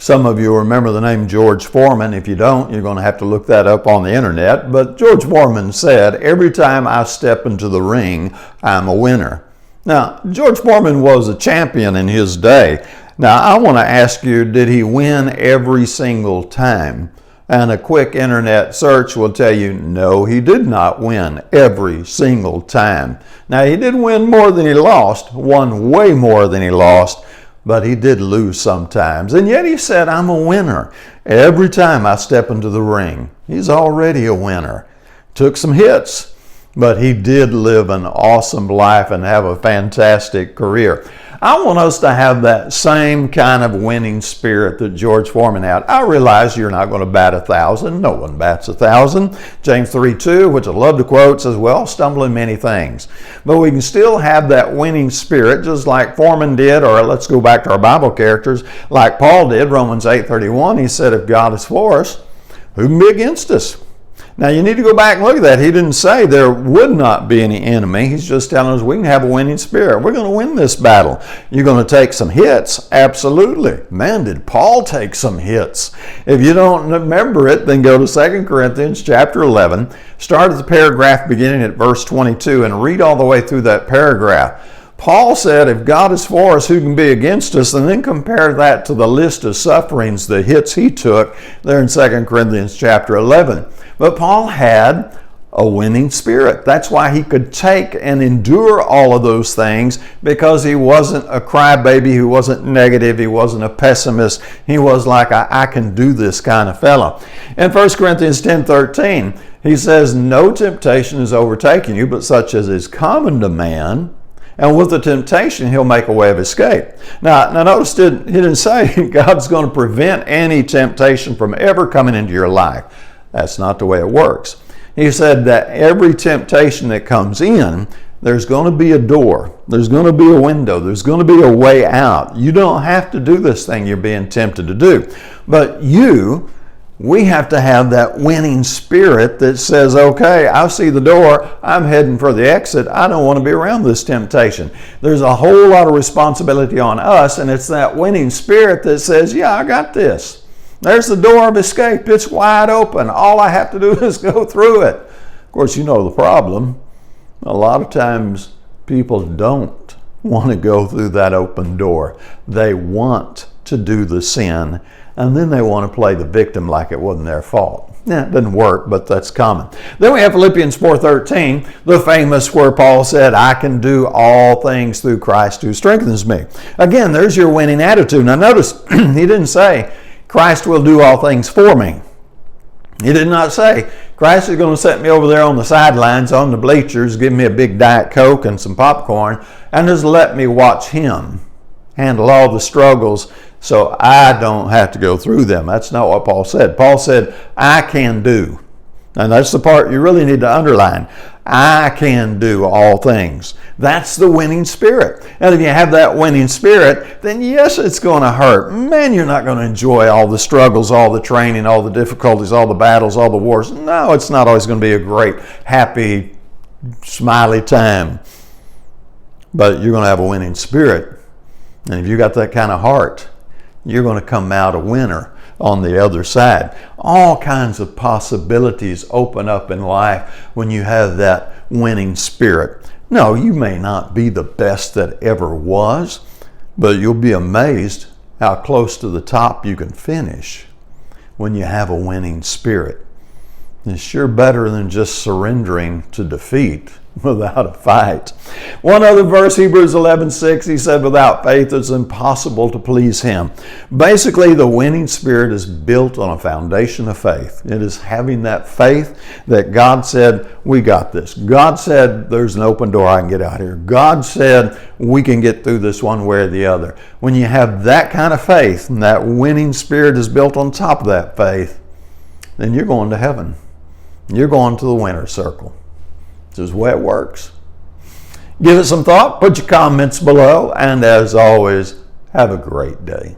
Some of you remember the name George Foreman. If you don't, you're going to have to look that up on the internet. But George Foreman said, "Every time I step into the ring, I'm a winner." Now, George Foreman was a champion in his day. Now, I want to ask you, did he win every single time? And a quick internet search will tell you, no, he did not win every single time. Now, he did win more than he lost, won way more than he lost, but he did lose sometimes. And yet he said, "I'm a winner every time I step into the ring." He's already a winner. Took some hits, but he did live an awesome life and have a fantastic career. I want us to have that same kind of winning spirit that George Foreman had. I realize you're not going to bat 1,000. No one bats 1,000. James 3:2, which I love to quote, says, "We all stumble in many things." But we can still have that winning spirit just like Foreman did, or let's go back to our Bible characters, like Paul did. Romans 8:31, he said, "If God is for us, who can be against us?" Now, you need to go back and look at that. He didn't say there would not be any enemy. He's just telling us we can have a winning spirit. We're going to win this battle. You're going to take some hits? Absolutely. Man, did Paul take some hits. If you don't remember it, then go to 2 Corinthians chapter 11. Start at the paragraph beginning at verse 22 and read all the way through that paragraph. Paul said, if God is for us, who can be against us? And then compare that to the list of sufferings, the hits he took there in 2 Corinthians chapter 11. But Paul had a winning spirit. That's why he could take and endure all of those things, because he wasn't a crybaby, he wasn't negative, he wasn't a pessimist. He was like, I can do this kind of fellow. In 1 Corinthians 10:13, he says, "No temptation is overtaking you, but such as is common to man. And with the temptation, he'll make a way of escape." Now notice he didn't say God's going to prevent any temptation from ever coming into your life. That's not the way it works. He said that every temptation that comes in, there's going to be a door. There's going to be a window. There's going to be a way out. You don't have to do this thing you're being tempted to do. But we have to have that winning spirit that says, okay, I see the door, I'm heading for the exit, I don't want to be around this temptation. There's a whole lot of responsibility on us, and it's that winning spirit that says, yeah, I got this. There's the door of escape, it's wide open, all I have to do is go through it. Of course, you know the problem. A lot of times people don't want to go through that open door. They want to do the sin, and then they want to play the victim like it wasn't their fault. Yeah, it doesn't work, but that's common. Then we have Philippians 4:13, the famous where Paul said, "I can do all things through Christ who strengthens me." Again, there's your winning attitude. Now notice, he didn't say, Christ will do all things for me. He did not say, Christ is going to set me over there on the sidelines, on the bleachers, give me a big Diet Coke and some popcorn, and just let me watch him handle all the struggles so I don't have to go through them. That's not what Paul said. Paul said, I can do. And that's the part you really need to underline. I can do all things. That's the winning spirit. And if you have that winning spirit, then yes, it's going to hurt. Man, you're not going to enjoy all the struggles, all the training, all the difficulties, all the battles, all the wars. No, it's not always going to be a great, happy, smiley time. But you're going to have a winning spirit. And if you got that kind of heart, you're going to come out a winner on the other side. All kinds of possibilities open up in life when you have that winning spirit. No, you may not be the best that ever was, but you'll be amazed how close to the top you can finish when you have a winning spirit. It's sure better than just surrendering to defeat without a fight. One other verse, Hebrews 11:6, he said, without faith it's impossible to please him. Basically, the winning spirit is built on a foundation of faith. It is having that faith that God said, we got this. God said, there's an open door, I can get out here. God said, we can get through this one way or the other. When you have that kind of faith, and that winning spirit is built on top of that faith, then you're going to heaven. You're going to the winner's circle. This is the way it works. Give it some thought, put your comments below, and as always, have a great day.